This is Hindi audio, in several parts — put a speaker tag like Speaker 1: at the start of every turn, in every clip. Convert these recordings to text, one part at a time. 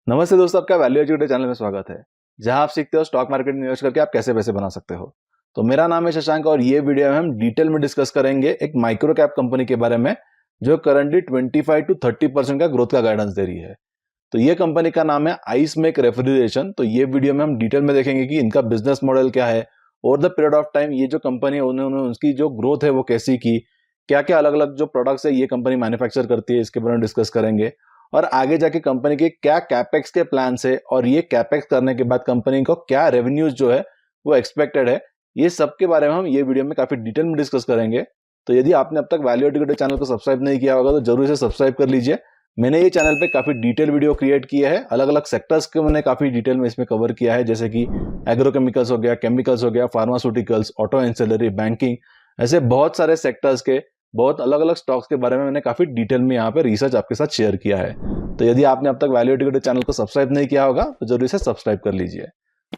Speaker 1: नमस्ते दोस्तों, आपका वैल्यू एजुकेटर चैनल में स्वागत है, जहां आप सीखते हो स्टॉक मार्केट में निवेश करके आप कैसे पैसे बना सकते हो। तो मेरा नाम है शशांक और ये वीडियो में हम डिटेल में डिस्कस करेंगे एक माइक्रो कैप कंपनी के बारे में जो करंटली 25 to 30% का ग्रोथ का गाइडेंस दे रही है। तो ये कंपनी का नाम है आइस मेक रेफ्रिजरेशन। तो ये वीडियो में हम डिटेल में देखेंगे कि इनका बिजनेस मॉडल क्या है, over the period of time ये जो कंपनी है उन्होंने उसकी जो ग्रोथ है वो कैसी की, क्या क्या अलग अलग जो प्रोडक्ट्स है ये कंपनी मैन्युफैक्चर करती है, इसके बारे में डिस्कस करेंगे। और आगे जाके कंपनी के क्या कैपेक्स के प्लान्स है और ये कैपेक्स करने के बाद कंपनी को क्या रेवेन्यूज जो है वो एक्सपेक्टेड है, ये सब के बारे में हम ये वीडियो में काफी डिटेल में डिस्कस करेंगे। तो यदि आपने अब तक वैल्यू एजुकेटर चैनल को सब्सक्राइब नहीं किया होगा तो जरूर से सब्सक्राइब कर लीजिए। मैंने ये चैनल पे काफी डिटेल वीडियो क्रिएट किया है, अलग अलग सेक्टर्स को मैंने काफी डिटेल में इसमें कवर किया है, जैसे कि एग्रोकेमिकल्स हो गया, केमिकल्स हो गया, फार्मास्यूटिकल्स, ऑटो एंसिलरी, बैंकिंग, ऐसे बहुत सारे सेक्टर्स के बहुत अलग अलग स्टॉक्स के बारे में मैंने काफी डिटेल में यहाँ पे रिसर्च आपके साथ शेयर किया है। तो यदि आपने अब तक वैल्यू एजुकेटर चैनल को सब्सक्राइब नहीं किया होगा तो जरूर से सब्सक्राइब कर लीजिए।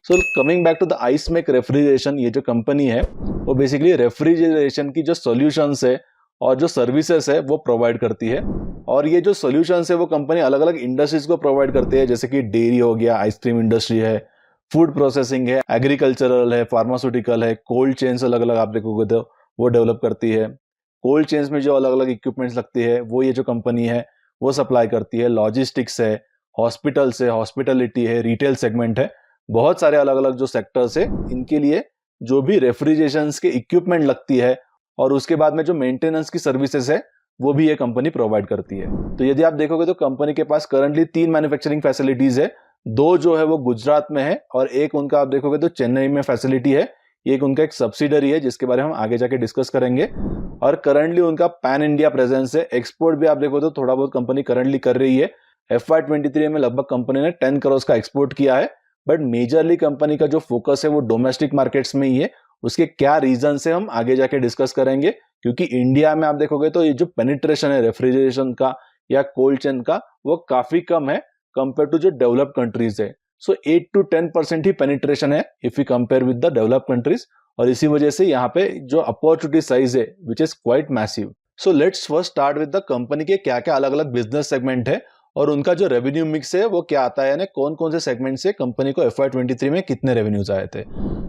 Speaker 1: So coming back to the Ice Make Refrigeration, ये जो कंपनी है वो बेसिकली रेफ्रिजरेशन की जो सॉल्यूशंस है और जो सर्विसेज है वो प्रोवाइड करती है। और ये जो सॉल्यूशंस है वो कंपनी अलग अलग इंडस्ट्रीज को प्रोवाइड करती है, जैसे कि डेयरी हो गया, आइसक्रीम इंडस्ट्री है, फूड प्रोसेसिंग है, एग्रीकल्चरल है, फार्मास्यूटिकल है, कोल्ड चेन्स अलग अलग आप देखोगे तो वो डेवलप करती है। कोल्ड चेन्स में जो अलग अलग इक्विपमेंट्स लगती है वो ये जो कंपनी है वो सप्लाई करती है। लॉजिस्टिक्स है, हॉस्पिटल्स है, हॉस्पिटलिटी है, रिटेल सेगमेंट है, बहुत सारे अलग अलग जो सेक्टर्स है इनके लिए जो भी रेफ्रिजरेशन के इक्विपमेंट लगती है और उसके बाद में जो मेंटेनेंस की सर्विसेज है वो भी ये कंपनी प्रोवाइड करती है। तो यदि आप देखोगे तो कंपनी के पास करंटली 3 मैन्युफैक्चरिंग फैसिलिटीज है, 2 जो है वो गुजरात में है और एक उनका आप देखोगे तो चेन्नई में फैसिलिटी है। एक उनका एक सब्सिडरी है जिसके बारे में हम आगे जाके डिस्कस करेंगे। और करंटली उनका पैन इंडिया प्रेजेंस है। एक्सपोर्ट भी आप देखो तो थोड़ा बहुत कंपनी करंटली कर रही है। FY23 में लगभग कंपनी ने 10 करोड़ का एक्सपोर्ट किया है, बट मेजरली कंपनी का जो फोकस है वो डोमेस्टिक मार्केट्स में ही है। उसके क्या रीजन है हम आगे जाके डिस्कस करेंगे, क्योंकि इंडिया में आप देखोगे तो ये जो पेनिट्रेशन है रेफ्रिजरेशन का या कोल्ड चेन का वो काफी कम है कंपेयर टू जो डेवलप्ड कंट्रीज है। सो 8 to 10% ही पेनिट्रेशन है if you compare with the developed countries. और इसी वजह से यहाँ पे जो अपॉर्चुनिटी साइज है which is quite massive. So let's first start with the company के क्या क्या अलग अलग बिजनेस सेगमेंट है और उनका जो रेवेन्यू मिक्स है वो क्या आता है, यानी कौन कौन से सेगमेंट से कंपनी को FY23 में कितने रेवेन्यूज आए थे।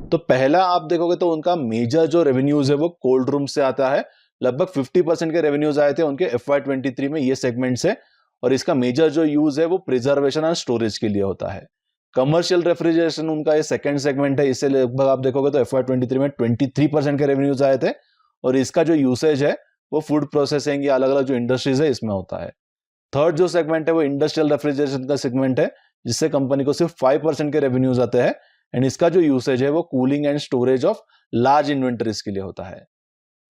Speaker 1: तो पहला आप देखोगे तो उनका मेजर जो रेवेन्यूज है वो कोल्ड रूम से आता है। लगभग 50% के रेवेन्यूज आए थे उनके FY23 में ये सेगमेंट से। और इसका मेजर जो यूज है वो प्रिजर्वेशन और स्टोरेज के लिए होता है। कमर्शियल रेफ्रिजरेशन उनका ये सेकंड सेगमेंट है, इससे लगभग आप देखोगे तो FY23 में 23% के रेवेन्यूज आए थे। और इसका जो यूसेज है वो फूड प्रोसेसिंग या अलग अलग जो इंडस्ट्रीज है इसमें होता है। थर्ड जो सेगमेंट है वो इंडस्ट्रियल रेफ्रिजरेशन का सेगमेंट है, जिससे कंपनी को सिर्फ 5% के रेवेन्यूज आते हैं। एंड इसका जो यूसेज है वो cooling and storage of large inventories के लिए होता है।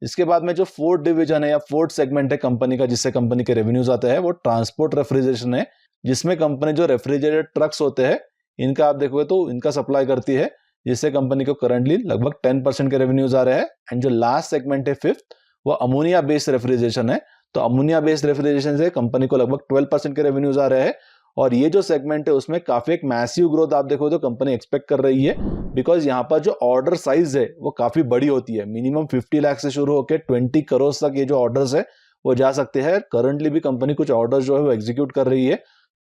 Speaker 1: इसके बाद में जो फोर्थ डिवीजन है या फोर्थ सेगमेंट है कंपनी का जिससे कंपनी के रेवेन्यूज आते हैं वो ट्रांसपोर्ट रेफ्रिजरेशन है, जिसमें कंपनी जो रेफ्रिजरेटेड ट्रक्स होते हैं इनका आप देखोगे तो इनका सप्लाई करती है, जिससे कंपनी को करंटली लगभग 10% के रेवेन्यूज आ रहे हैं। एंड जो लास्ट सेगमेंट है फिफ्थ वो अमोनिया बेस्ड रेफ्रिजरेशन है। तो अमोनिया बेस्ड रेफ्रिजरेशन से कंपनी को लगभग 12% के रेवेन्यूज आ रहे हैं। और ये जो सेगमेंट है उसमें काफी एक मैसिव ग्रोथ आप देखो तो कंपनी एक्सपेक्ट कर रही है, बिकॉज यहाँ पर जो ऑर्डर साइज है वो काफी बड़ी होती है। मिनिमम 50 लाख से शुरू होकर 20 करोड़ तक ये जो ऑर्डर्स है वो जा सकते हैं। करंटली भी कंपनी कुछ ऑर्डर जो है वो एग्जीक्यूट कर रही है।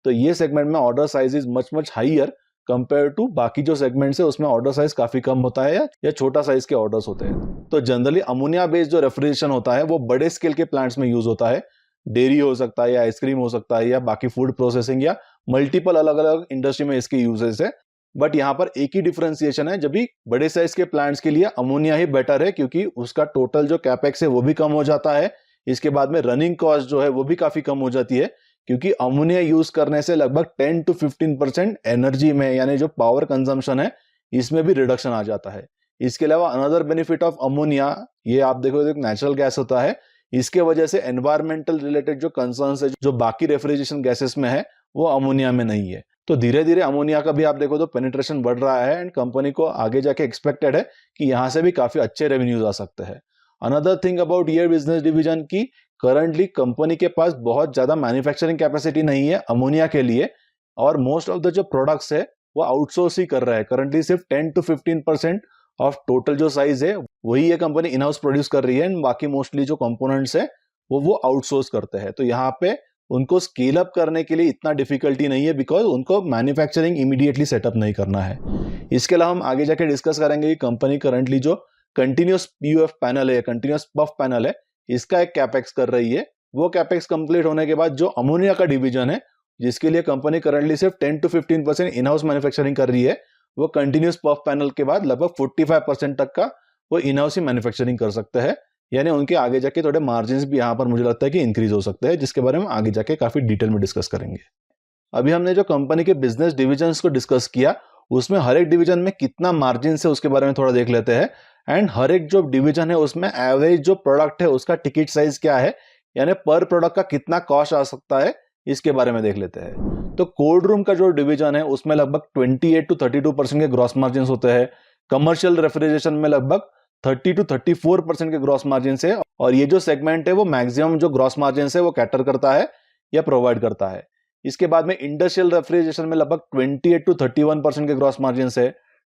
Speaker 1: तो ये सेगमेंट में order size is much much higher compare to बाकी जो सेगमेंट्स है उसमें ऑर्डर साइज काफी कम होता है या छोटा साइज के ऑर्डर्स होते हैं। तो जनरली अमोनिया बेस्ड जो रेफ्रिजरेशन होता है वो बड़े स्केल के प्लांट्स में यूज होता है। डेयरी हो सकता है या आइसक्रीम हो सकता है या बाकी फूड प्रोसेसिंग या मल्टीपल अलग अलग इंडस्ट्री में इसके यूजेस है। बट यहाँ पर एक ही डिफरेंशिएशन है, जब भी बड़े साइज के प्लांट्स के लिए अमोनिया ही बेटर है, क्योंकि उसका टोटल जो कैपेक्स है वो भी कम हो जाता है। इसके बाद में रनिंग कॉस्ट जो है वो भी काफी कम हो जाती है, क्योंकि अमोनिया यूज करने से लगभग 10 to 15% एनर्जी में यानी जो पावर कंजम्पशन है इसमें भी रिडक्शन आ जाता है। इसके अलावा अनदर बेनिफिट ऑफ अमोनिया, ये आप देखो एक नेचुरल गैस होता है, इसके वजह से एनवायरमेंटल रिलेटेड जो कंसर्न्स है जो बाकी रेफ्रिजरेशन गैसेस में है वो अमोनिया में नहीं है। तो धीरे धीरे अमोनिया का भी आप देखो तो पेनिट्रेशन बढ़ रहा है एंड कंपनी को आगे जाके एक्सपेक्टेड है कि यहाँ से भी काफी अच्छे रेवेन्यूज आ सकते हैं। अनदर थिंग अबाउट ये बिजनेस डिवीजन की करंटली कंपनी के पास बहुत ज्यादा मैन्युफैक्चरिंग कैपेसिटी नहीं है अमोनिया के लिए, और मोस्ट ऑफ द जो प्रोडक्ट्स है वो आउटसोर्स ही कर रहा है। करंटली सिर्फ 10 to 15% ऑफ टोटल जो साइज है वही ये कंपनी इन हाउस प्रोड्यूस कर रही है, एंड बाकी मोस्टली जो कंपोनेंट्स है वो आउटसोर्स करते हैं। तो यहाँ पे उनको स्केल अप करने के लिए इतना डिफिकल्टी नहीं है, बिकॉज उनको मैन्युफैक्चरिंग इमीडिएटली सेटअप नहीं करना है। इसके अलावा हम आगे जाके डिस्कस करेंगे कि कंपनी करंटली जो कंटिन्यूस पीयूएफ पैनल है, कंटिन्यूस पफ पैनल है, इसका एक कैपेक्स कर रही है। वो कैपेक्स कंप्लीट होने के बाद जो अमोनिया का डिवीजन है, जिसके लिए कंपनी करंटली सिर्फ 10 to 15% इन हाउस मैन्युफैक्चरिंग कर रही है, वो कंटिन्यूस पफ पैनल के बाद लगभग 45% तक का वो इन हाउस ही मैन्युफैक्चरिंग कर सकते हैं। यानी उनके आगे जाके थोड़े मार्जिन भी यहाँ पर मुझे लगता है कि इंक्रीज हो सकते हैं, जिसके बारे में आगे जाके काफी डिटेल में डिस्कस करेंगे। अभी हमने जो कंपनी के बिजनेस डिविजन्स को डिस्कस किया, उसमें हर एक डिवीजन में कितना मार्जिन है उसके बारे में थोड़ा देख लेते हैं। एंड हर एक जो डिवीजन है उसमें एवरेज जो प्रोडक्ट है उसका टिकट साइज क्या है, यानी पर प्रोडक्ट का कितना कॉस्ट आ सकता है, इसके बारे में देख लेते हैं। तो कोल्ड रूम का जो डिवीजन है उसमें लगभग 28 to 32% के ग्रॉस मार्जिन होते हैं। कमर्शियल रेफ्रिजरेशन में लगभग 30 to 34% के ग्रॉस मार्जिन है, और ये जो सेगमेंट है वो मैक्सिमम जो ग्रॉस मार्जिन है वो कैटर करता है या प्रोवाइड करता है। इसके बाद में इंडस्ट्रियल रेफ्रिजरेशन में लगभग 28 to 31% के ग्रॉस मार्जिन है।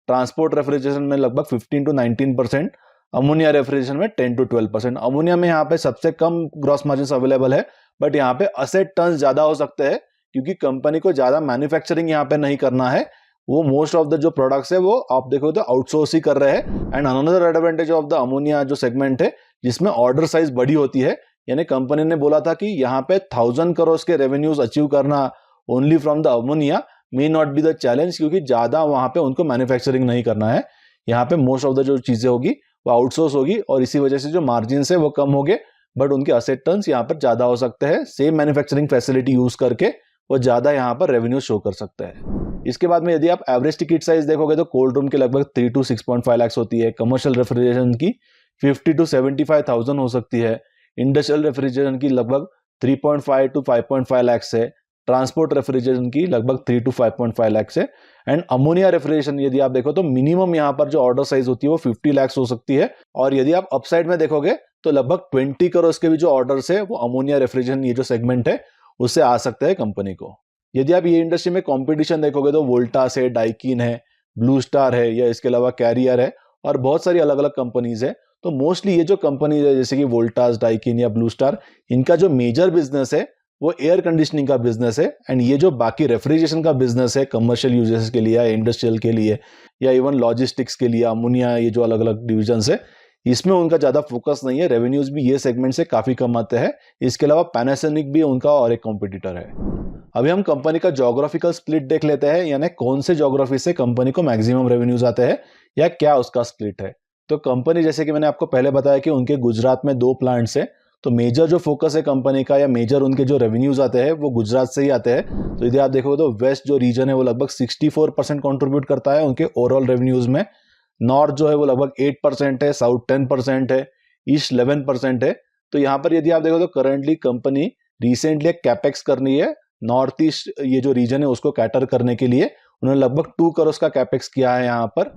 Speaker 1: ट्रांसपोर्ट रेफ्रिजरेशन में लगभग 15 to 19%। अमोनिया रेफ्रिजरेशन में 10 to 12%। अमोनिया में यहाँ पे सबसे कम ग्रॉस मार्जिन अवेलेबल है, बट यहाँ पे असेट टर्न्स ज्यादा हो सकते हैं, क्योंकि कंपनी को ज्यादा मैन्युफैक्चरिंग यहाँ पे नहीं करना है। वो मोस्ट ऑफ द जो प्रोडक्ट्स है वो आप देखो तो आउटसोर्स ही कर रहे हैं। And another advantage of the ammonia जो सेगमेंट है, जिसमें ऑर्डर साइज बड़ी होती है, यानी कंपनी ने बोला था कि यहाँ पे 1000 करोड़ के रेवेन्यूज अचीव करना only from the ammonia may not be the challenge, क्योंकि ज्यादा वहां पे उनको मैन्युफैक्चरिंग नहीं करना है। यहाँ पे मोस्ट ऑफ द जो चीजें होगी वो आउटसोर्स होगी, और इसी वजह से जो मार्जिन है वो कम हो गए, बट उनके असेट टर्न्स यहाँ पर ज्यादा हो सकते हैं। सेम मैन्युफैक्चरिंग फैसिलिटी यूज करके वो ज्यादा यहाँ पर रेवेन्यू शो कर सकते हैं। इसके बाद में यदि आप एवरेज टिकट साइज देखोगे तो कोल्ड रूम के लगभग 3 to 6.5 लाख होती है। कमर्शियल रेफ्रिजरेशन की 50 to 75,000 हो सकती है। इंडस्ट्रियल रेफ्रिजरेशन की लगभग 3.5 to 5.5 लाख है। ट्रांसपोर्ट रेफ्रिजरेशन की लगभग 3 to 5.5 लाख है। एंड अमोनिया रेफ्रिजरेशन यदि आप देखो तो मिनिमम यहाँ पर जो ऑर्डर साइज होती है वो 50 लाख हो सकती है, और यदि आप अपसाइड में देखोगे तो लगभग 20 करोड़ के भी जो ऑर्डर्स है वो अमोनिया रेफ्रिजरेशन ये जो सेगमेंट है उससे आ सकते हैं कंपनी को। यदि आप ये इंडस्ट्री में कंपटीशन देखोगे तो वोल्टास है, डाइकिन है, ब्लू स्टार है, या इसके अलावा कैरियर है, और बहुत सारी अलग अलग कंपनीज है। तो मोस्टली ये जो कंपनी है जैसे कि वोल्टास, डाइकिन या ब्लू स्टार, इनका जो मेजर बिजनेस है वो एयर कंडीशनिंग का बिजनेस है। एंड ये जो बाकी रेफ्रिजरेशन का बिजनेस है कमर्शियल यूजेस के लिए या इंडस्ट्रियल के लिए या इवन लॉजिस्टिक्स के लिए, अमोनिया, ये जो अलग अलग डिविजन है, इसमें उनका ज्यादा फोकस नहीं है। रेवेन्यूज भी ये सेगमेंट से काफी कम आते हैं। इसके अलावा पैनासोनिक भी उनका और एक कॉम्पिटिटर है। अभी हम कंपनी का ज्योग्राफिकल स्प्लिट देख लेते हैं, यानी कौन से ज्योग्राफी से कंपनी को मैक्सिमम रेवेन्यूज आते हैं या क्या उसका स्प्लिट है। तो कंपनी, जैसे कि मैंने आपको पहले बताया कि उनके गुजरात में 2 प्लांट्स है, तो मेजर जो फोकस है कंपनी का या मेजर उनके जो रेवेन्यूज आते हैं वो गुजरात से ही आते हैं। तो यदि आप देखोगे तो वेस्ट जो रीजन है वो लगभग 64% कॉन्ट्रीब्यूट करता है उनके ओवरऑल रेवेन्यूज में। नॉर्थ जो है वो लगभग 8% है, साउथ 10% है, ईस्ट 11% है। तो यहाँ पर यदि आप देखो तो करंटली कंपनी रिसेंटली एक कैपेक्स करनी है नॉर्थ ईस्ट ये जो रीजन है उसको कैटर करने के लिए। उन्होंने लगभग 2 करोड़ का कैपेक्स किया है यहाँ पर।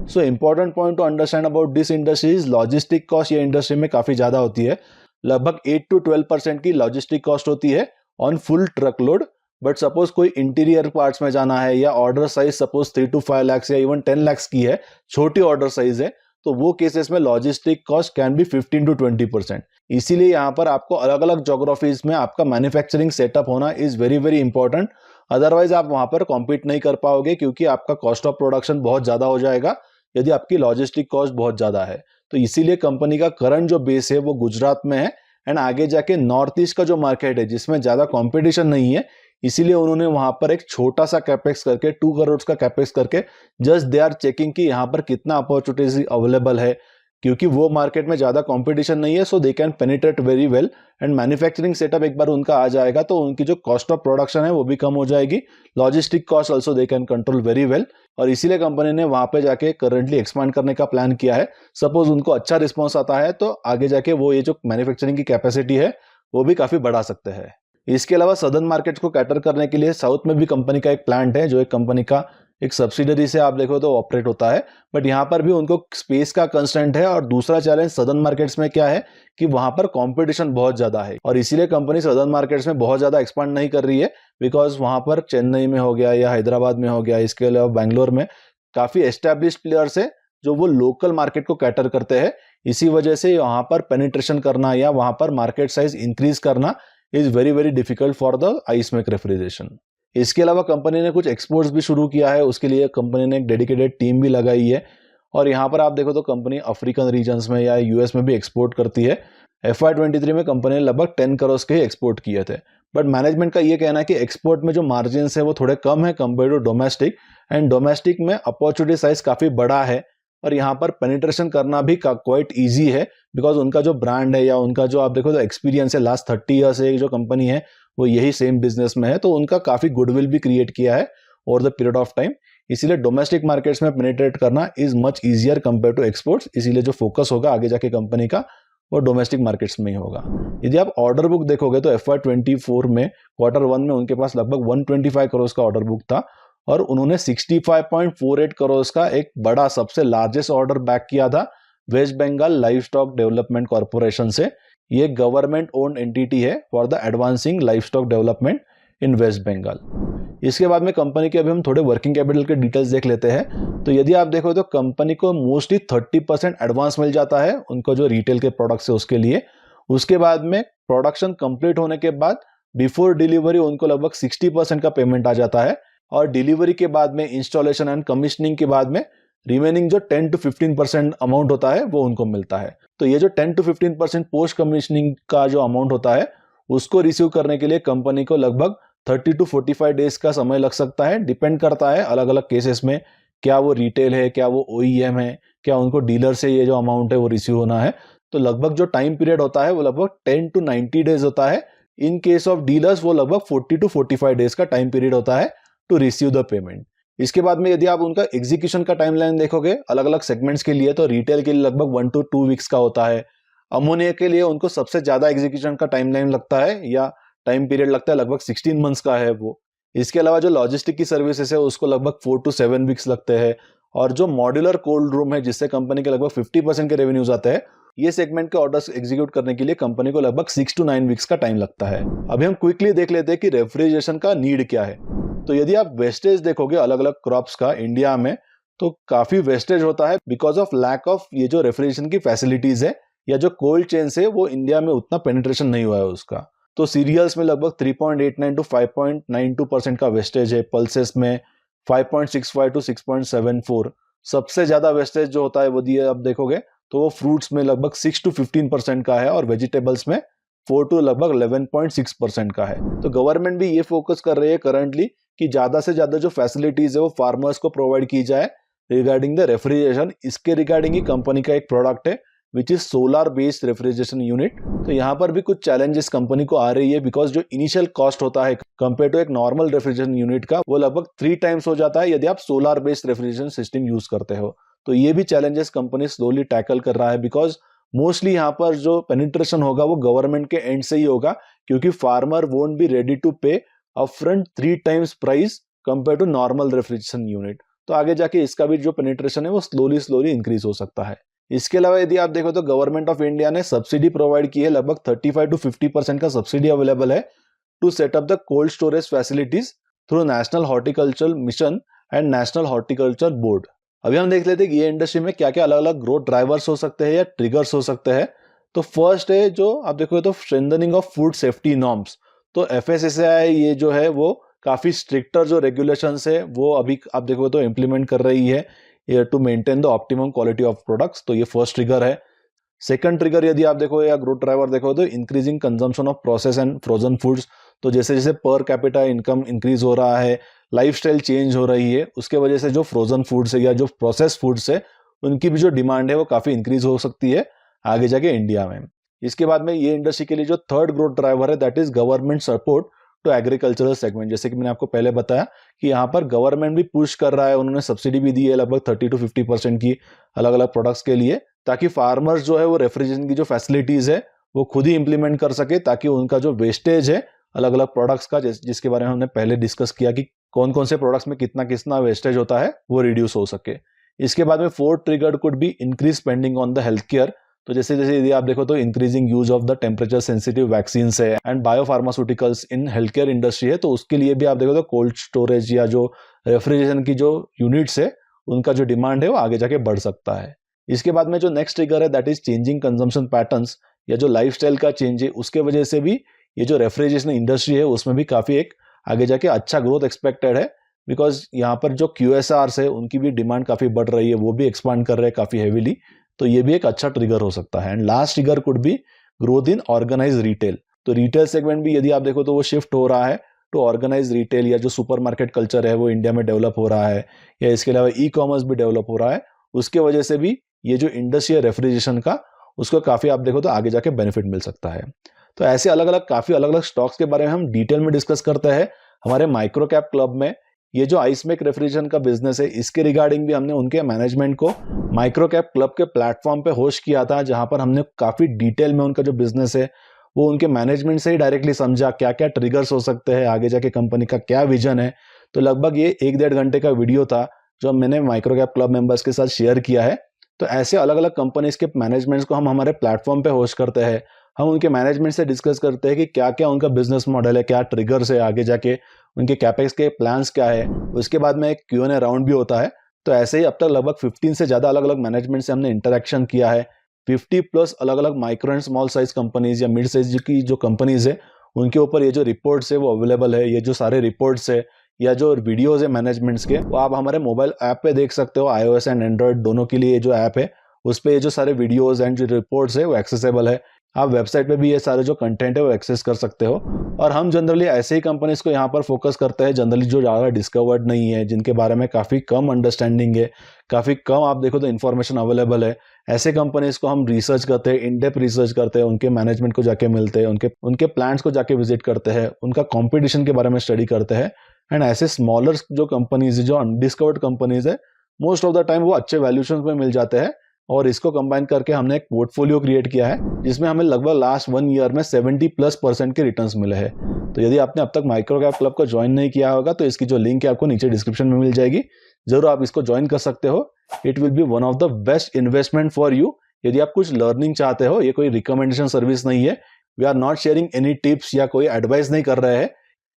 Speaker 1: So important point two understand about this industry is logistic cost ये इंडस्ट्री में काफी ज्यादा होती है। लगभग 8 to 12% की लॉजिस्टिक कॉस्ट होती है on full truck load. But suppose कोई इंटीरियर पार्ट्स में जाना है या order size suppose 3 to 5 lakh या इवन 10 लाख की है, छोटी ऑर्डर साइज है, तो वो केसेस में logistic cost can be 15 to 20%। इसीलिए यहाँ पर आपको अलग अलग ज्योग्राफीज में आपका मैन्युफैक्चरिंग सेटअप होना is very very important. Otherwise आप वहां पर कॉम्पीट नहीं कर पाओगे, क्योंकि आपका कॉस्ट ऑफ प्रोडक्शन बहुत ज्यादा हो जाएगा यदि आपकी लॉजिस्टिक कॉस्ट बहुत ज्यादा है। तो इसीलिए कंपनी का करंट जो बेस है वो गुजरात में है, एंड आगे जाके नॉर्थ ईस्ट का जो मार्केट है जिसमें ज्यादा कंपटीशन नहीं है, इसीलिए उन्होंने वहां पर एक छोटा सा कैपेक्स करके 2 करोड़ का कैपेक्स करके जस्ट दे आर चेकिंग कि यहाँ पर कितना अपॉर्चुनिटीज अवेलेबल है, क्योंकि वो मार्केट में ज्यादा कंपटीशन नहीं है। So they can penetrate very well, and manufacturing setup एक बार उनका आ जाएगा तो उनकी जो कॉस्ट ऑफ प्रोडक्शन है वो भी कम हो जाएगी। Logistic cost also they can control very well, और इसीलिए कंपनी ने वहां पे जाके करंटली एक्सपांड करने का प्लान किया है। सपोज उनको अच्छा रिस्पॉन्स आता है तो आगे जाके वो ये जो मैन्युफैक्चरिंग की कैपेसिटी है वो भी काफी बढ़ा सकते हैं। इसके अलावा सदर्न मार्केट को कैटर करने के लिए साउथ में भी कंपनी का एक प्लांट है, जो एक कंपनी का एक सब्सिडरी से आप देखो तो ऑपरेट होता है, बट यहाँ पर भी उनको स्पेस का कंस्ट्रेंट है। और दूसरा चैलेंज सदर्न मार्केट्स में क्या है कि वहां पर कंपटीशन बहुत ज्यादा है, और इसीलिए कंपनी सदर्न मार्केट्स में बहुत ज्यादा एक्सपांड नहीं कर रही है, बिकॉज वहां पर चेन्नई में हो गया या हैदराबाद में हो गया, इसके अलावा बैंगलोर में काफी एस्टेब्लिश्ड प्लेयर्स है जो वो लोकल मार्केट को कैटर करते हैं। इसी वजह से वहां पर पेनिट्रेशन करना या वहां पर मार्केट साइज इंक्रीज करना is very very difficult for the Ice Make refrigeration. इसके अलावा कंपनी ने कुछ एक्सपोर्ट्स भी शुरू किया है, उसके लिए कंपनी ने एक डेडिकेटेड टीम भी लगाई है। और यहाँ पर आप देखो तो कंपनी अफ्रीकन रीजन्स में या यूएस में भी एक्सपोर्ट करती है। FY23 में कंपनी ने लगभग 10 करोड़ के एक्सपोर्ट किए थे। बट मैनेजमेंट का ये कहना है कि एक्सपोर्ट में जो मार्जिन है वो थोड़े कम है compare to domestic, and domestic में अपॉर्चुनिटी साइज काफी बड़ा है और यहाँ पर पेनिट्रेशन करना भी क्वाइट ईजी है, बिकॉज उनका जो ब्रांड है या उनका जो आप देखो तो एक्सपीरियंस है लास्ट 30 ईयर्स से जो कंपनी है वो यही सेम बिजनेस में है, तो उनका काफी गुडविल भी क्रिएट किया है over the period of time. इसीलिए डोमेस्टिक मार्केट्स में पेनिट्रेट करना is much easier compare to exports, इसीलिए जो फोकस होगा आगे जाके कंपनी का वो डोमेस्टिक मार्केट्स में ही होगा। यदि आप ऑर्डर बुक देखोगे तो FY24 में Q1 में उनके पास लगभग 125 करोड़ का ऑर्डर बुक था और उन्होंने 65.48 करोड़ का एक बड़ा सबसे लार्जेस्ट ऑर्डर बैक किया था West Bengal livestock development corporation से। ये गवर्नमेंट ओन्ड एंटिटी है for the advancing livestock development in West Bengal. इसके बाद में कंपनी के अभी हम थोड़े वर्किंग कैपिटल के डिटेल्स देख लेते हैं। तो यदि आप देखो तो कंपनी को मोस्टली 30% एडवांस मिल जाता है उनको जो रिटेल के प्रोडक्ट्स है उसके लिए। उसके बाद में प्रोडक्शन कंप्लीट होने के बाद बिफोर डिलीवरी उनको लगभग 60% का पेमेंट आ जाता है और डिलीवरी के बाद में इंस्टॉलेशन एंड कमीशनिंग के बाद में रिमेनिंग जो 10 to 15% अमाउंट होता है वो उनको मिलता है। तो ये जो 10 to 15% पोस्ट कमीशनिंग का जो अमाउंट होता है उसको रिसीव करने के लिए कंपनी को लगभग 30 to 45 डेज का समय लग सकता है। डिपेंड करता है अलग अलग केसेस में, क्या वो रिटेल है, क्या वो OEM है, क्या उनको डीलर से ये जो अमाउंट है वो रिसीव होना है। तो लगभग जो टाइम पीरियड होता है वो लगभग 10 to 90 डेज होता है। इन केस ऑफ डीलर्स वो लगभग 40 to 45 डेज का टाइम पीरियड होता है टू रिसीव द पेमेंट। इसके बाद में यदि आप उनका एग्जीक्यूशन का टाइमलाइन देखोगे अलग अलग सेगमेंट्स के लिए, तो रिटेल के लिए लगभग 1 to 2 वीक्स का होता है। अमोनिया के लिए उनको सबसे ज्यादा एग्जीक्यूशन का टाइमलाइन लगता है या टाइम पीरियड लगता है, लगभग 16 मंथ्स का है वो। इसके अलावा जो लॉजिस्टिक की सर्विसेज है उसको लगभग 4 to 7 वीक्स लगते हैं। और जो मॉड्यूलर कोल्ड रूम है जिससे कंपनी के लगभग 50% के रेवेन्यूज आते हैं, ये सेगमेंट के ऑर्डर्स एग्जीक्यूट करने के लिए कंपनी को लगभग 6 to 9 वीक्स का टाइम लगता है। अभी हम क्विकली देख लेते हैं कि रेफ्रिजरेशन का नीड क्या है। तो यदि आप वेस्टेज देखोगे अलग अलग क्रॉप्स का इंडिया में, तो काफी वेस्टेज होता है बिकॉज ऑफ लैक ऑफ ये जो रेफ्रिजरेशन की फैसिलिटीज है या जो कोल्ड चेन है वो इंडिया में उतना पेनिट्रेशन नहीं हुआ है उसका। तो सीरियल्स में लगभग 3.89 to 5.92% का वेस्टेज है, पल्सेस में 5.65 to 6.74। सबसे ज्यादा वेस्टेज जो होता है वो दिए आप देखोगे तो वो फ्रूट्स में लगभग 6 to 15% का है और वेजिटेबल्स में 4 to लगभग 11.6% का है। तो गवर्नमेंट भी ये फोकस कर रही है करंटली कि ज्यादा से ज्यादा जो फैसिलिटीज है वो फार्मर्स को प्रोवाइड की जाए रिगार्डिंग द रेफ्रिजरेशन। इसके रिगार्डिंग ही कंपनी का एक प्रोडक्ट है which is solar based refrigeration unit. तो यहाँ पर भी कुछ चैलेंजेस कंपनी को आ रही है बिकॉज जो इनिशियल कॉस्ट होता है कंपेयर टू एक नॉर्मल रेफ्रिजरेशन यूनिट का वो लगभग 3 टाइम्स हो जाता है यदि आप solar based refrigeration system use करते हो। तो ये भी चैलेंजेस कंपनी स्लोली टैकल कर रहा है बिकॉज मोस्टली यहाँ पर जो पेनिट्रेशन होगा वो गवर्नमेंट के एंड से ही होगा, क्योंकि farmer won't be ready to pay upfront 3 times price compare to normal refrigeration unit. तो आगे जाके इसका भी जो पेनिट्रेशन है वो स्लोली इंक्रीज हो सकता है। इसके अलावा यदि आप देखो तो गवर्नमेंट ऑफ इंडिया ने सब्सिडी प्रोवाइड की है, लगभग 35 to 50% का सब्सिडी अवेलेबल है to set up the cold storage facilities through national horticulture mission and national horticulture board. अभी हम देख लेते हैं कि ये इंडस्ट्री में क्या क्या अलग अलग ग्रोथ ड्राइवर्स हो सकते हैं या ट्रिगर्स हो सकते हैं। तो फर्स्ट है जो आप देखोगे तो strengthening of food safety norms. तो FSSAI ये जो है वो काफी स्ट्रिक्टर जो रेगुलेशंस है वो अभी आप देखोगे तो इम्प्लीमेंट कर रही है to maintain the optimum quality of products. तो ये फर्स्ट ट्रिगर है। सेकंड ट्रिगर यदि आप देखो या ग्रोथ ड्राइवर देखो तो increasing consumption of process and frozen foods. तो जैसे जैसे पर कैपिटा इनकम इंक्रीज हो रहा है, लाइफस्टाइल चेंज हो रही है, उसके वजह से जो फ्रोजन फूड्स है या जो प्रोसेस फूड्स है उनकी भी जो डिमांड है वो काफी इंक्रीज हो सकती है आगे जाके इंडिया में। इसके बाद में ये इंडस्ट्री के लिए जो थर्ड ग्रोथ ड्राइवर है that is government support to agricultural segment. जैसे कि मैंने आपको पहले बताया कि यहाँ पर गवर्नमेंट भी पुश कर रहा है, उन्होंने सब्सिडी भी दी है लगभग 30 to 50% की अलग अलग प्रोडक्ट्स के लिए, ताकि फार्मर्स जो है वो रेफ्रिजरेशन की जो फैसिलिटीज है वो खुद ही इंप्लीमेंट कर सके, ताकि उनका जो वेस्टेज है अलग अलग प्रोडक्ट्स का जिसके बारे में हमने पहले डिस्कस किया कि कौन कौन से प्रोडक्ट्स में कितना कितना वेस्टेज होता है वो रिड्यूस हो सके। इसके बाद में fourth trigger could be increase spending on the health care. तो जैसे जैसे यदि आप देखो तो increasing use of the temperature sensitive vaccine है and biopharmaceuticals in health care industry है, तो उसके लिए भी आप देखो तो कोल्ड स्टोरेज या जो रेफ्रिजरेशन की जो यूनिट्स है उनका जो डिमांड है वो आगे जाके बढ़ सकता है। इसके बाद में जो नेक्स्ट ट्रिगर है that is changing consumption patterns या जो लाइफस्टाइल का चेंज है उसके वजह से भी ये जो रेफ्रिजरेशन इंडस्ट्री है उसमें भी काफ़ी एक आगे जाके अच्छा ग्रोथ एक्सपेक्टेड है, बिकॉज यहाँ पर जो QSRs है उनकी भी डिमांड काफ़ी बढ़ रही है, वो भी एक्सपांड कर रहे हैं काफ़ी हेवीली। तो ये भी एक अच्छा ट्रिगर हो सकता है। And last trigger could be growth in organize retail. तो रिटेल सेगमेंट भी यदि आप देखो तो वो शिफ्ट हो रहा है तो ऑर्गेनाइज रिटेल या जो सुपरमार्केट कल्चर है वो इंडिया में डेवलप हो रहा है, या इसके अलावा ई-कॉमर्स भी डेवलप हो रहा है। उसके वजह से भी ये जो इंडस्ट्री है रेफ्रिजरेशन का, उसको काफ़ी आप देखो तो आगे जाके बेनिफिट मिल सकता है। तो ऐसे काफ़ी अलग अलग स्टॉक्स के बारे में हम डिटेल में डिस्कस करते हैं हमारे माइक्रो कैप क्लब में। ये जो आइसमेक रेफ्रिजरेशन का बिजनेस है, इसके रिगार्डिंग भी हमने उनके मैनेजमेंट को माइक्रो कैप क्लब के प्लेटफॉर्म पे होस्ट किया था, जहां पर हमने काफ़ी डिटेल में उनका जो बिजनेस है वो उनके मैनेजमेंट से ही डायरेक्टली समझा, क्या क्या ट्रिगर्स हो सकते हैं, आगे जाके कंपनी का क्या विजन है। तो लगभग ये 1-1.5 घंटे का वीडियो था जो मैंने माइक्रो कैप क्लब मेंबर्स के साथ शेयर किया है। तो ऐसे अलग अलग कंपनीज के मैनेजमेंट्स को हम हमारे प्लेटफॉर्म पे होस्ट करते हैं। हम उनके मैनेजमेंट से डिस्कस करते हैं कि क्या क्या उनका बिजनेस मॉडल है, क्या ट्रिगर्स है, आगे जाके उनके कैपेक्स के प्लान्स क्या है। उसके बाद में एक Q&A राउंड भी होता है। तो ऐसे ही अब तक लगभग 15 से ज़्यादा अलग अलग मैनेजमेंट से हमने इंटरेक्शन किया है। 50+ अलग अलग micro and small size companies या मिड साइज की जो कंपनीज है उनके ऊपर ये जो रिपोर्ट्स है वो अवेलेबल है। ये जो सारे रिपोर्ट्स है या जो वीडियोज है मैनेजमेंट्स के, वो आप हमारे मोबाइल ऐप पे देख सकते हो। iOS एंड एंड्रॉयड दोनों के लिए ये जो ऐप है उस पर ये जो सारे वीडियोज एंड जो रिपोर्ट्स है वो एक्सेसिबल है। आप वेबसाइट पे भी ये सारे जो कंटेंट है वो एक्सेस कर सकते हो। और हम जनरली ऐसे ही कंपनीज को यहाँ पर फोकस करते हैं जनरली जो ज़्यादा डिस्कवर्ड नहीं है, जिनके बारे में काफ़ी कम अंडरस्टैंडिंग है, काफ़ी कम आप देखो तो इन्फॉर्मेशन अवेलेबल है। ऐसे कंपनीज को हम रिसर्च करते हैं, इन डेप्थ रिसर्च करते हैं, उनके मैनेजमेंट को जाके मिलते हैं, उनके प्लांट्स को जाके विजिट करते हैं, उनका कॉम्पिटिशन के बारे में स्टडी करते हैं। एंड ऐसे स्मॉलर जो कंपनीज है, जो अनडिस्कवर्ड कंपनीज है, मोस्ट ऑफ द टाइम वो अच्छे वैल्यूएशन में मिल जाते हैं। और इसको कंबाइन करके हमने एक पोर्टफोलियो क्रिएट किया है जिसमें हमें लगभग लास्ट 1 ईयर में 70+% के रिटर्न्स मिले हैं। तो यदि आपने अब तक माइक्रो कैप क्लब को ज्वाइन नहीं किया होगा तो इसकी जो लिंक है आपको नीचे डिस्क्रिप्शन में मिल जाएगी, जरूर आप इसको ज्वाइन कर सकते हो। It will be one of the best investment for you. यदि आप कुछ लर्निंग चाहते हो, ये कोई रिकमेंडेशन सर्विस नहीं है, we are not sharing any tips या कोई एडवाइस नहीं कर रहे हैं।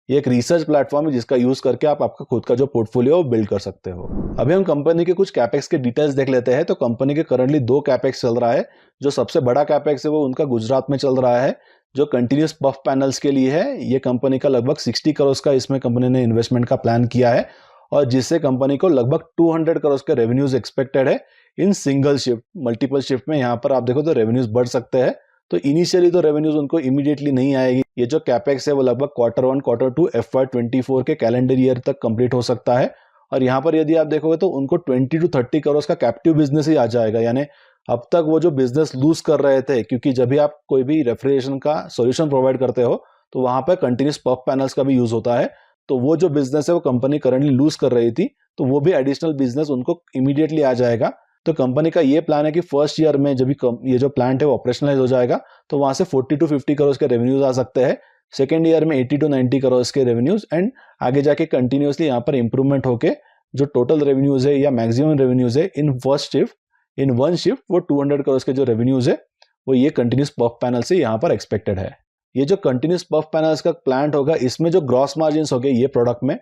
Speaker 1: ये एक रिसर्च प्लेटफॉर्म है जिसका यूज करके आप आपका खुद का जो पोर्टफोलियो बिल्ड कर सकते हो। अभी हम कंपनी के कुछ कैपेक्स के डिटेल्स देख लेते हैं। तो कंपनी के करंटली 2 कैपेक्स चल रहा है। जो सबसे बड़ा कैपेक्स है वो उनका गुजरात में चल रहा है, जो कंटिन्यूस पफ पैनल्स के लिए है। ये कंपनी का लगभग 60 करोड़ का इसमें कंपनी ने इन्वेस्टमेंट का प्लान किया है, और जिससे कंपनी को लगभग 200 करोड़ के रेवेन्यूज एक्सपेक्टेड है in single shift. Multiple shift में यहाँ पर आप देखो तो रेवेन्यूज बढ़ सकते हैं। तो इनिशियली तो रेवेन्यूज उनको इमीडिएटली नहीं आएगी। ये जो कैपेक्स है वो लगभग Q1 Q2 FY24 के कैलेंडर ईयर तक कंप्लीट हो सकता है। और यहाँ पर यदि आप देखोगे तो उनको 20 to 30 करोड़ का कैप्टिव बिजनेस ही आ जाएगा। यानी अब तक वो जो बिजनेस लूज कर रहे थे, क्योंकि जब भी आप कोई भी रेफ्रिजरेशन का सॉल्यूशन प्रोवाइड करते हो तो वहां पर कंटिन्यूस पफ पैनल्स का भी यूज होता है। तो वो जो बिजनेस है वो कंपनी करंटली लूज कर रही थी, तो वो भी एडिशनल बिजनेस उनको इमीडिएटली आ जाएगा। तो कंपनी का ये प्लान है कि फर्स्ट ईयर में जब भी ये जो प्लांट है वो ऑपरेशनलाइज हो जाएगा तो वहां से 40 to 50 करोड़ के रेवेन्यूज आ सकते हैं। सेकेंड ईयर में 80 to 90 करोड़ के रेवेन्यूज, एंड आगे जाके कंटिन्यूसली यहाँ पर इंप्रूवमेंट होके जो टोटल रेवेन्यूज है या मैक्सिमम रेवेन्यूज है इन वन शिफ्ट वो 200 करोड़ के जो रेवेन्यूज है वो ये कंटिन्यूस पफ पैनल से यहाँ पर एक्सपेक्टेड है। ये जो कंटिन्यूस पफ पैनल्स का प्लांट होगा, इसमें जो ग्रॉस मार्जिन हो गए ये प्रोडक्ट में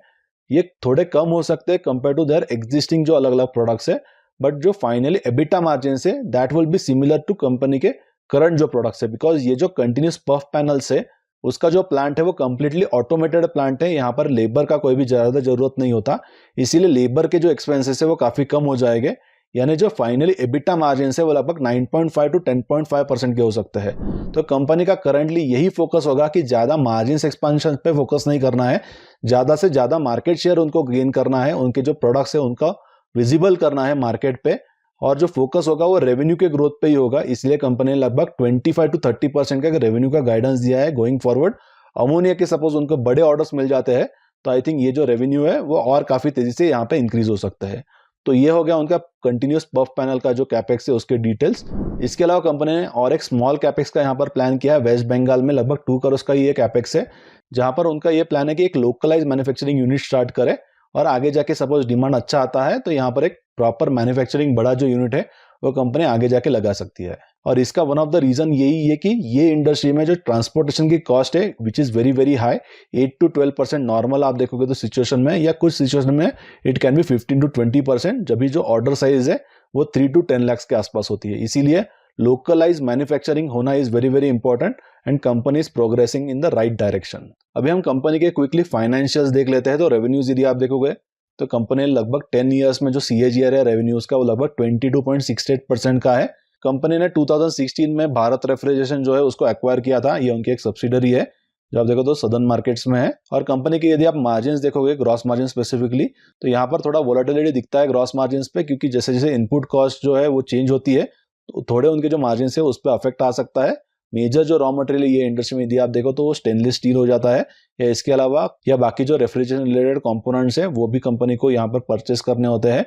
Speaker 1: ये थोड़े कम हो सकते हैं कंपेयर टू देयर एग्जिस्टिंग जो अलग अलग प्रोडक्ट्स है, बट जो फाइनली एबिटा मार्जिन से that will be similar to company के करंट जो प्रोडक्ट्स है। बिकॉज ये जो कंटिन्यूस पफ पैनल्स है उसका जो प्लांट है वो कंप्लीटली ऑटोमेटेड प्लांट है, यहाँ पर लेबर का कोई भी ज्यादा जरूरत नहीं होता, इसीलिए लेबर के जो एक्सपेंसेस है वो काफी कम हो जाएंगे। यानी जो फाइनली एबिटा मार्जिन है वो लगभग 9.5 to 10.5% के हो सकते हैं। तो कंपनी का करंटली यही फोकस होगा कि ज्यादा मार्जिन एक्सपेंशन पे फोकस नहीं करना है, ज्यादा से ज्यादा मार्केट शेयर उनको गेन करना है, उनके जो प्रोडक्ट्स है उनका विजिबल करना है मार्केट पे, और जो फोकस होगा वो रेवेन्यू के ग्रोथ पे ही होगा। इसलिए कंपनी ने लगभग 25 to 30% का रेवेन्यू का गाइडेंस दिया है गोइंग फॉरवर्ड। अमोनिया के सपोज उनको बड़े ऑर्डर्स मिल जाते हैं तो आई थिंक ये जो रेवेन्यू है वो और काफी तेजी से यहाँ पे इंक्रीज हो सकता है। तो ये हो गया उनका कंटिन्यूस पफ पैनल का जो कैपेक्स है उसके डिटेल्स। इसके अलावा कंपनी ने और एक स्मॉल कैपेक्स का यहाँ पर प्लान किया है। वेस्ट बंगाल में लगभग 2 करोड़ का ये कैपेक्स है, जहां पर उनका ये प्लान है कि एक लोकलाइज मैन्युफैक्चरिंग यूनिट स्टार्ट करे, और आगे जाके सपोज डिमांड अच्छा आता है तो यहाँ पर एक प्रॉपर मैन्युफैक्चरिंग बड़ा जो यूनिट है वो कंपनी आगे जाके लगा सकती है। और इसका वन ऑफ द रीजन यही है कि ये इंडस्ट्री में जो ट्रांसपोर्टेशन की कॉस्ट है which is very very high, 8 to 12% normal आप देखोगे तो सिचुएशन में, या कुछ सिचुएशन में इट कैन बी 15 to 20%, जब भी जो ऑर्डर साइज है वो 3 to 10 लाख के आसपास होती है। इसीलिए लोकलाइज मैन्युफैक्चरिंग होना is very very important and company is progressing in the right direction. अभी हम कंपनी के क्विकली फाइनेंशियल्स देख लेते हैं। तो रेवेन्यूज यदि आप देखोगे तो कंपनी ने लगभग 10 ईयर्स में जो CAGR है रेवेन्यूज का वो लगभग 22.68% का है। कंपनी ने 2016 में भारत रेफ्रिजरेशन जो है उसको एक्वायर किया था, ये उनकी एक सब्सिडरी है जो आप देखो तो सदर्न मार्केट्स में है। और कंपनी के यदि आप मार्जिन्स देखोगे, ग्रॉस मार्जिन स्पेसिफिकली, तो यहाँ पर थोड़ा वोलेटिलिटी दिखता है ग्रॉस मार्जिन्स पे, क्योंकि जैसे जैसे इनपुट कॉस्ट जो है वो चेंज होती है तो थोड़े उनके जो मार्जिन है उस पर अफेक्ट आ सकता है। मेजर जो रॉ मटेरियल ये इंडस्ट्री में यदि आप देखो तो वो स्टेनलेस स्टील हो जाता है, या इसके अलावा या बाकी जो रेफ्रिजरेशन रिलेटेड कंपोनेंट्स है वो भी कंपनी को यहाँ पर परचेस करने होते हैं।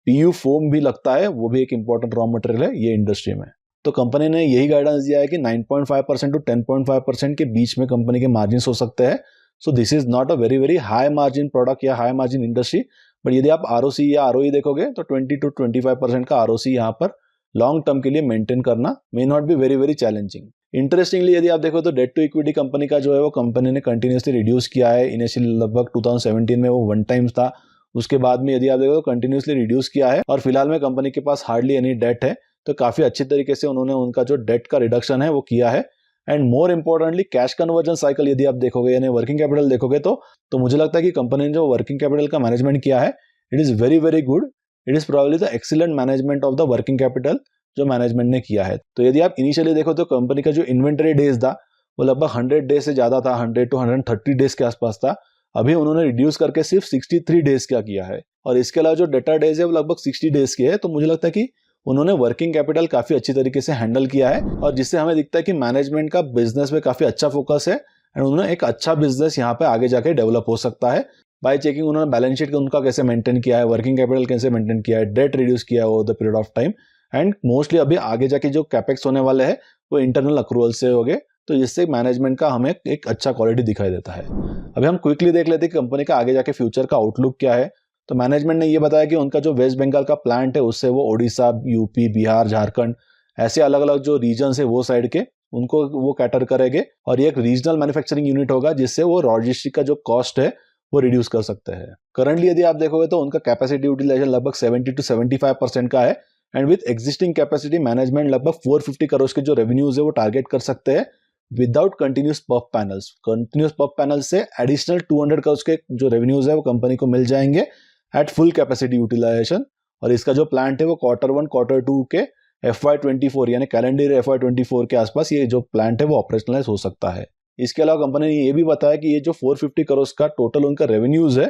Speaker 1: PU फोम भी लगता है, वो भी एक इंपॉर्टेंट रॉ मटेरियल है ये इंडस्ट्री में। तो कंपनी ने यही गाइडेंस दिया है कि 9.5% टू 10.5% के बीच में कंपनी के मार्जिन हो सकते हैं। So this is not a very very high margin product या हाई मार्जिन इंडस्ट्री, बट यदि आप ROC या ROE देखोगे तो 20 to 25% का ROC यहाँ पर लॉन्ग टर्म के लिए मेंटेन करना may not be very very challenging. Interestingly यदि आप देखो तो डेट टू इक्विटी कंपनी का जो है वो कंपनी ने कंटिन्यूसली रिड्यूस किया है। इनिशियली लगभग 2017 में वो 1 टाइम्स था, उसके बाद में यदि आप देखो तो कंटिन्यूसली रिड्यूस किया है और फिलहाल में कंपनी के पास हार्डली एनी डेट है। तो काफी अच्छी तरीके से उन्होंने उनका जो डेट का रिडक्शन है वो किया है। And more importantly cash conversion cycle यदि आप देखोगे यानी वर्किंग कैपिटल देखोगे तो मुझे लगता है कि कंपनी ने जो वर्किंग कैपिटल का मैनेजमेंट किया है it is very very good. It is probably the excellent management of the working capital जो मैनेजमेंट ने किया है। तो यदि आप इनिशियली देखो तो कंपनी का जो इन्वेंटरी डेज था वो लगभग 100 डेज से ज्यादा था, 100 to 130 डेज के आसपास था। अभी उन्होंने रिड्यूस करके सिर्फ 63 डेज का किया है और इसके अलावा जो डेटा डेज है वो लगभग 60 डेज के है। तो मुझे लगता है कि उन्होंने वर्किंग कैपिटल काफी अच्छी तरीके से हैंडल किया है और जिससे हमें दिखता है कि मैनेजमेंट का बिजनेस में काफी अच्छा फोकस है एंड उन्होंने एक अच्छा बिजनेस यहाँ पे आगे जाके डेवलप हो सकता है बाय चेकिंग उन्होंने बैलेंस शीट उनका कैसे मेंटेन किया है, वर्किंग कैपिटल कैसे मेंटेन किया है, डेट रिड्यूस किया है over the period of time and mostly अभी आगे जाके जो कैपेक्स होने वाले हैं वो इंटरनल अक्रूवल से हो गए। तो इससे मैनेजमेंट का हमें एक अच्छा क्वालिटी दिखाई देता है। अभी हम क्विकली देख लेते हैं कि कंपनी का आगे जाके फ्यूचर का आउटलुक क्या है। तो मैनेजमेंट ने ये बताया कि उनका जो वेस्ट बंगाल का प्लांट है उससे वो ओडिशा, यूपी, बिहार, झारखंड ऐसे अलग अलग जो रीजन है वो साइड के उनको वो कैटर करेंगे और ये एक रीजनल मैन्युफैक्चरिंग यूनिट होगा जिससे वो लॉजिस्टिक का जो कॉस्ट है वो रिड्यूस कर सकते हैं। करंटली यदि आप देखोगे तो उनका कैपेसिटी यूटिलाइजेशन लगभग 70 to 75% का है and with existing capacity management लगभग 450 करोड़ के जो रेवेन्यूज है वो टारगेट कर सकते हैं without continuous puff panels. Continuous puff panel से एडिशनल 200 करोड़ के जो रेवेन्यूज है वो कंपनी को मिल जाएंगे एट फुल कैपेसिटी यूटिलाइजेशन। और इसका जो प्लांट है वो Q1 Q2 के FY24 यानी कैलेंडर FY24 के आसपास ये जो प्लांट है वो ऑपरेशनलाइज हो सकता है। इसके अलावा कंपनी ने ये भी बताया कि ये जो 450 करोड़ का टोटल उनका रेवेन्यूज है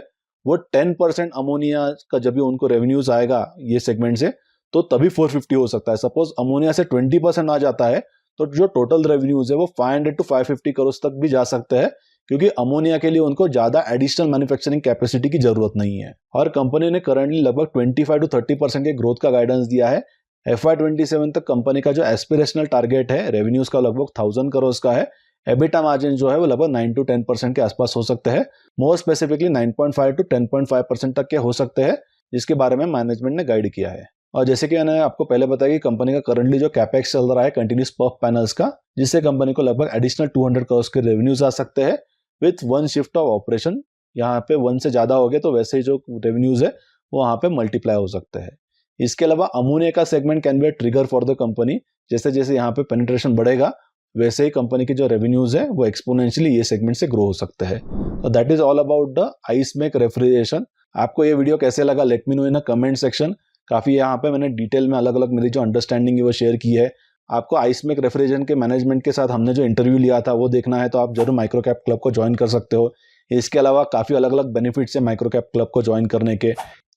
Speaker 1: वो 10% अमोनिया का जब भी उनको रेवेन्यूज आएगा ये सेगमेंट से तो तभी 450 हो सकता है। सपोज अमोनिया से 20% आ जाता है तो जो टोटल रेवेन्यूज है वो 500 to 550 करोड़ तक भी जा सकते हैं क्योंकि अमोनिया के लिए उनको ज्यादा एडिशनल मैन्युफैक्चरिंग कैपेसिटी की जरूरत नहीं है। और कंपनी ने करंटली लगभग 25 to 30% के ग्रोथ का गाइडेंस दिया है। FY27 तक कंपनी का जो एस्पिरेशनल टारगेट है रेवेन्यूज का लगभग 1000 करोड़ का है। एबिटा मार्जिन जो है वो लगभग 9 to 10% के आसपास हो सकते हैं, मोर स्पेसिफिकली 9.5 to 10.5% तक के हो सकते हैं जिसके बारे में मैनेजमेंट ने गाइड किया है। और जैसे कि मैंने आपको पहले बताया कि कंपनी का करंटली जो कैपेक्स चल रहा है कंटिन्यूस पफ पैनल्स का जिससे कंपनी को लगभग एडिशनल 200 करोड़ के रेवेन्यूज आ सकते हैं विथ 1 शिफ्ट ऑफ ऑपरेशन। यहाँ पे 1 से ज्यादा हो गए तो वैसे ही जो रेवेन्यूज है वो वहाँ पे मल्टीप्लाई हो सकते हैं। इसके अलावा अमोनिया का segment can be a trigger for the company. जैसे जैसे यहाँ पे पेनिट्रेशन बढ़ेगा वैसे ही कंपनी के जो रेवेन्यूज है वो एक्सपोनेंशियली ये सेगमेंट से ग्रो हो सकते हैं। तो that is all about the Icemake refrigeration. आपको ये वीडियो कैसे लगा let me know in a comment section. काफी यहाँ पे मैंने डिटेल में अलग अलग मेरी जो अंडरस्टैंडिंग है वो शेयर की है। आपको आइसमेक रेफ्रिजरेशन के मैनेजमेंट के साथ हमने जो इंटरव्यू लिया था वो देखना है तो आप जरूर माइक्रोकैप क्लब को ज्वाइन कर सकते हो। इसके अलावा काफी अलग अलग बेनिफिट्स है माइक्रोकैप क्लब को ज्वाइन करने के।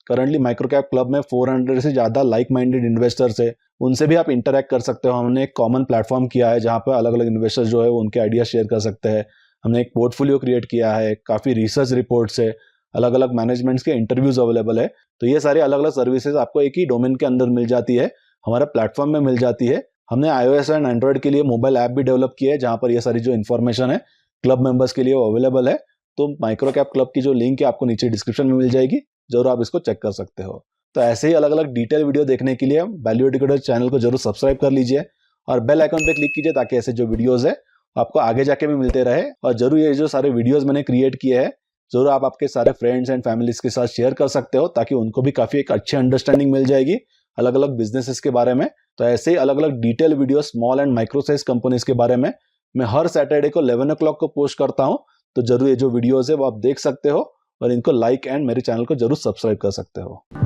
Speaker 1: करंटली माइक्रोकैप क्लब में 400 से ज्यादा लाइक माइंडेड इन्वेस्टर्स है, उनसे भी आप इंटरेक्ट कर सकते हो। हमने एक कॉमन प्लेटफॉर्म किया है जहाँ पर अलग अलग इन्वेस्टर्स जो है वो उनके आइडिया शेयर कर सकते हैं। हमने एक पोर्टफोलियो क्रिएट किया है, काफी रिसर्च रिपोर्ट्स है, अलग अलग मैनेजमेंट्स के इंटरव्यूज अवेलेबल है। तो ये सारी अलग अलग सर्विसेज आपको एक ही डोमेन के अंदर मिल जाती है, हमारे प्लेटफॉर्म में मिल जाती है। हमने iOS एंड एंड्रॉइड के लिए मोबाइल ऐप भी डेवलप किया है जहाँ पर ये सारी जो इन्फॉर्मेशन है क्लब मेंबर्स के लिए वो अवेलेबल है। तो माइक्रोकैप क्लब की जो लिंक है आपको नीचे डिस्क्रिप्शन में मिल जाएगी, जरूर आप इसको चेक कर सकते हो। तो ऐसे ही अलग अलग डिटेल वीडियो देखने के लिए वैल्यू एडुकेटर चैनल को जरूर सब्सक्राइब कर लीजिए और बेल आइकन पे क्लिक कीजिए ताकि ऐसे जो वीडियोस है आपको आगे जाके भी मिलते रहे। और जरूर ये जो सारे वीडियोस मैंने क्रिएट किए हैं जरूर आप आपके सारे फ्रेंड्स एंड फैमिलीज के साथ शेयर कर सकते हो ताकि उनको भी काफी एक अच्छी अंडरस्टैंडिंग मिल जाएगी अलग अलग बिजनेसेस के बारे में तो ऐसे ही अलग अलग detail video small and micro size companies के बारे में मैं हर सैटरडे को 11 o'clock को पोस्ट करता हूँ। तो जरूर ये जो वीडियोज है वो आप देख सकते हो और इनको लाइक एंड मेरे चैनल को जरूर सब्सक्राइब कर सकते हो।